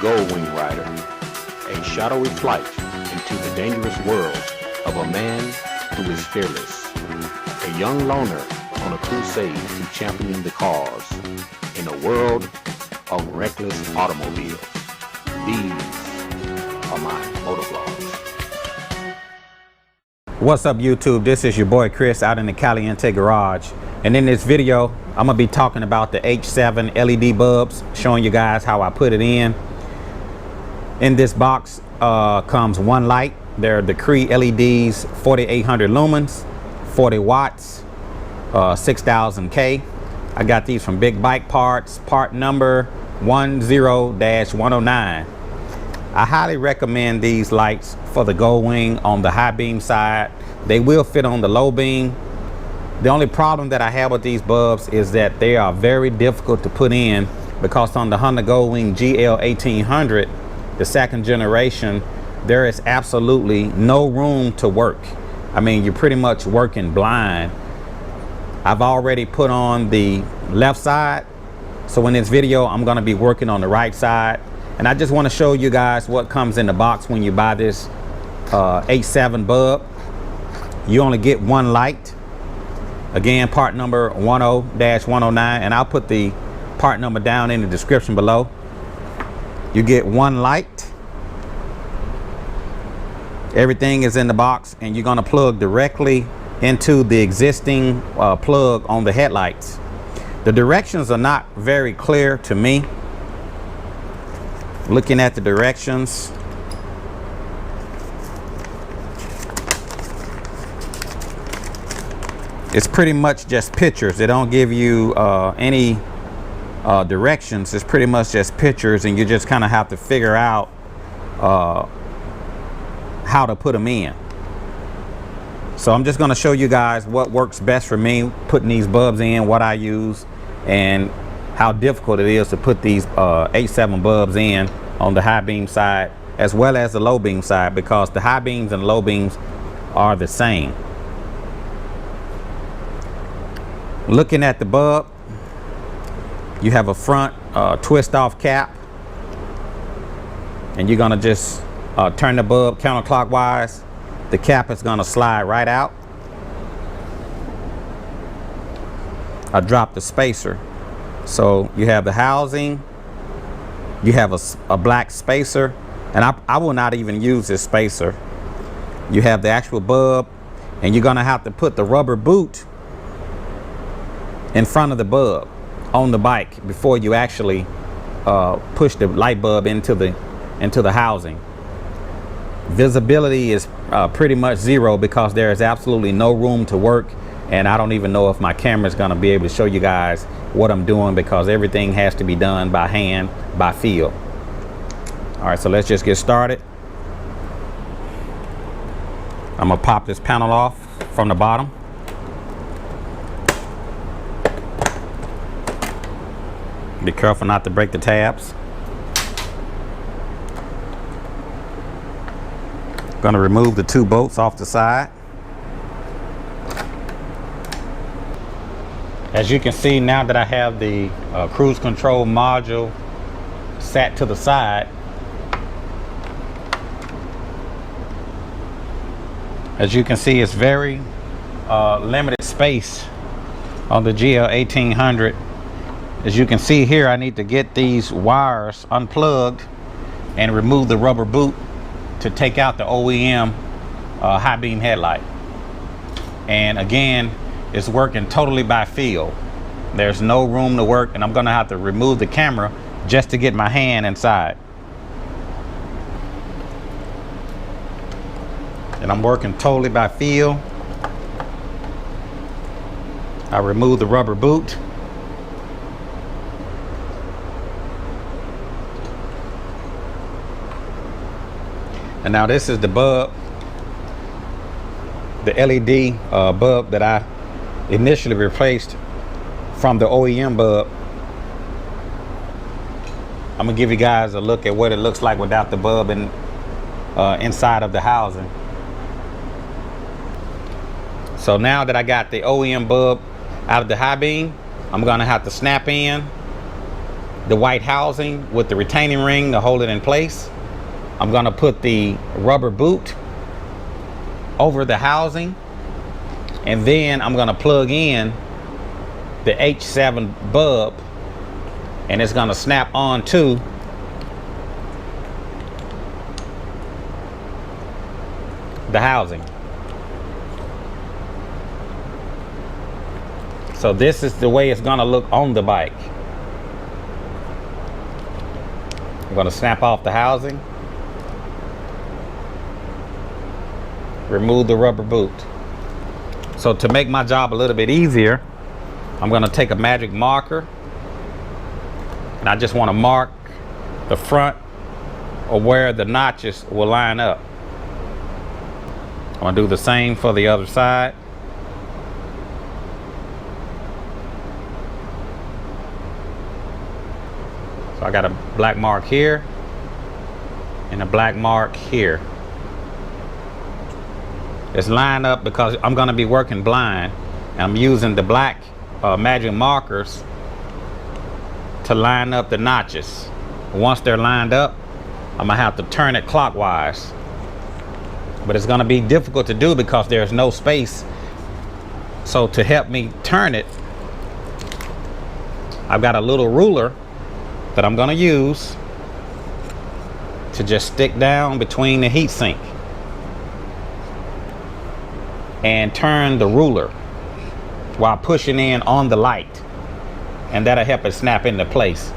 Goldwing Rider, a shadowy flight into the dangerous world of a man who is fearless, a young loner on a crusade to champion the cause in a world of reckless automobiles. These are my motovlogs. What's up, YouTube? This is your boy Chris out in the Caliente garage, and in this video I'm gonna be talking about the H-7 LED bulbs, showing you guys how I put it in. In this box comes one light. They're the Cree LEDs, 4800 lumens, 40 watts, 6000K. I got these from Big Bike Parts, part number 10-109. I highly recommend these lights for the Goldwing on the high beam side. They will fit on the low beam. The only problem that I have with these bulbs is that they are very difficult to put in, because on the Honda Goldwing GL 1800, the second generation, there is absolutely no room to work. I mean, you're pretty much working blind. I've already put on the left side, so in this video I'm going to be working on the right side. And I just want to show you guys what comes in the box when you buy this H-7 bulb. You only get one light. Again, part number 10-109, and I'll put the part number down in the description below. You get one light. Everything is in the box, and you're going to plug directly into the existing plug on the headlights. The directions are not very clear to me. Looking at the directions, it's pretty much just pictures. They don't give you any directions. It's pretty much just pictures, and you just kind of have to figure out how to put them in. So I'm just going to show you guys what works best for me putting these bulbs in, what I use, and how difficult it is to put these H-7 bulbs in on the high beam side as well as the low beam side, because the high beams and low beams are the same. Looking at the bulb, you have a front twist off cap, and you're gonna just turn the bulb counterclockwise. The cap is gonna slide right out. I dropped the spacer. So you have the housing, you have a black spacer, and I will not even use this spacer. You have the actual bulb, and you're gonna have to put the rubber boot in front of the bulb on the bike before you actually push the light bulb into the housing. Visibility is pretty much zero, because there is absolutely no room to work, and I don't even know if my camera is going to be able to show you guys what I'm doing, because everything has to be done by hand, by feel. All right, so let's just get started. I'm gonna pop this panel off from the bottom. Be careful not to break the tabs. Gonna remove the two bolts off the side. As you can see, now that I have the cruise control module sat to the side, as you can see, it's very limited space on the GL 1800. As you can see here, I need to get these wires unplugged and remove the rubber boot to take out the OEM high beam headlight. And again, it's working totally by feel. There's no room to work, and I'm gonna have to remove the camera just to get my hand inside. And I'm working totally by feel. I remove the rubber boot. And now this is the bulb, the LED bulb that I initially replaced from the OEM bulb. I'm gonna give you guys a look at what it looks like without the bulb inside of the housing. So now that I got the OEM bulb out of the high beam, I'm gonna have to snap in the white housing with the retaining ring to hold it in place. I'm gonna put the rubber boot over the housing, and then I'm gonna plug in the H-7 bulb, and it's gonna snap onto the housing. So this is the way it's gonna look on the bike. I'm gonna snap off the housing, remove the rubber boot. So to make my job a little bit easier, I'm gonna take a magic marker, and I just wanna mark the front or where the notches will line up. I'm gonna do the same for the other side. So I got a black mark here and a black mark here. It's lined up because I'm gonna be working blind. I'm using the black magic markers to line up the notches. Once they're lined up, I'm gonna have to turn it clockwise. But it's gonna be difficult to do because there's no space. So to help me turn it, I've got a little ruler that I'm gonna use to just stick down between the heat sink and turn the ruler while pushing in on the light, and that'll help it snap into place.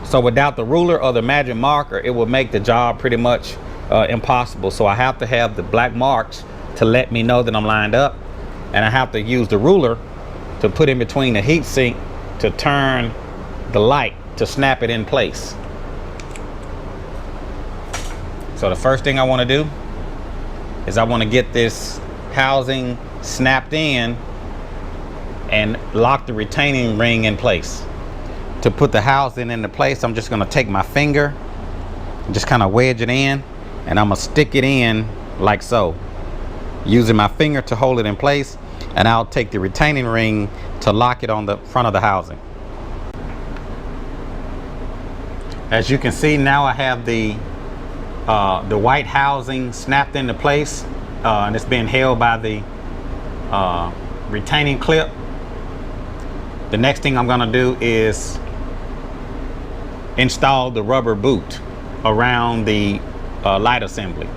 So without the ruler or the magic marker, it will make the job pretty much impossible. So I have to have the black marks to let me know that I'm lined up, and I have to use the ruler to put in between the heat sink to turn the light to snap it in place. So the first thing I want to do is I want to get this housing snapped in and lock the retaining ring in place. To put the housing into place, I'm just going to take my finger and just kind of wedge it in, and I'm going to stick it in like so, using my finger to hold it in place, and I'll take the retaining ring to lock it on the front of the housing. As you can see, now I have the white housing snapped into place, and it's being held by the retaining clip. The next thing I'm gonna do is install the rubber boot around the light assembly.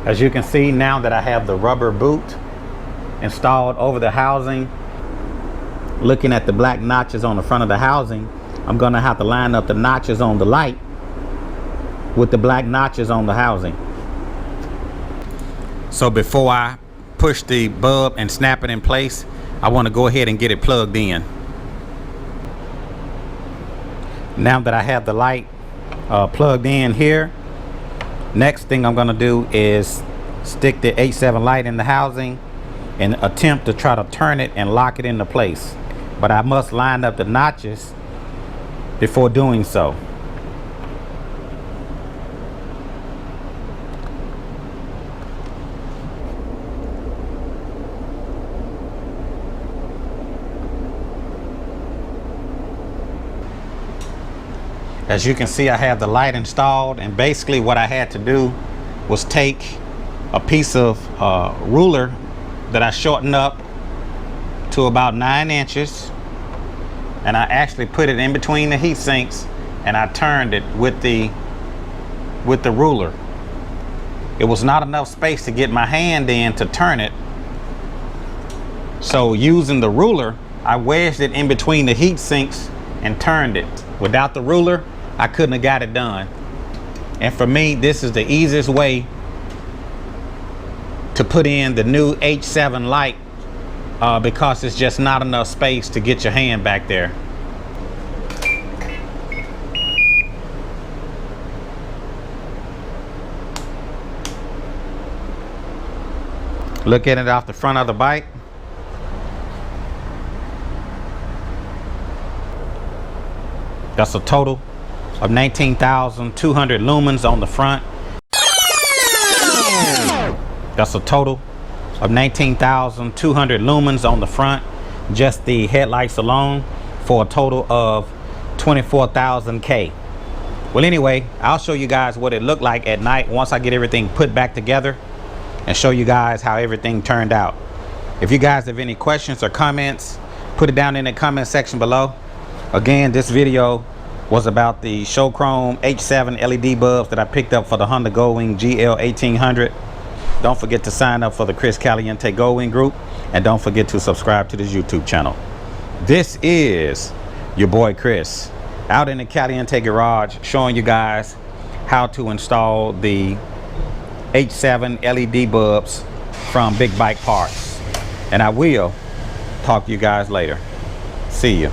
As you can see, now that I have the rubber boot installed over the housing, looking at the black notches on the front of the housing, I'm gonna have to line up the notches on the light with the black notches on the housing. So before I push the bulb and snap it in place, I want to go ahead and get it plugged in. Now that I have the light plugged in here, next thing I'm gonna do is stick the H-7 light in the housing and attempt to try to turn it and lock it into place. But I must line up the notches before doing so. As you can see, I have the light installed, and basically what I had to do was take a piece of ruler that I shortened up to about 9 inches, and I actually put it in between the heat sinks, and I turned it with the ruler. It was not enough space to get my hand in to turn it, so using the ruler, I wedged it in between the heat sinks and turned it. Without the ruler, I couldn't have got it done. And for me, this is the easiest way to put in the new H-7 light, because it's just not enough space to get your hand back there. Look at it off the front of the bike. That's a total of 19,200 lumens on the front. That's a total of 19,200 lumens on the front. just the headlights alone, for a total of 24,000 K. Well, anyway, I'll show you guys what it looked like at night once I get everything put back together and show you guys how everything turned out. If you guys have any questions or comments, put it down in the comment section below. Again, this video was about the show chrome H-7 LED bulbs that I picked up for the Honda Goldwing GL 1800. Don't forget to sign up for the Chris Caliente Goldwing group, and don't forget to subscribe to this YouTube channel. This is your boy Chris out in the Caliente garage, showing you guys how to install the H-7 LED bulbs from Big Bike Parts. And I will talk to you guys later. See you.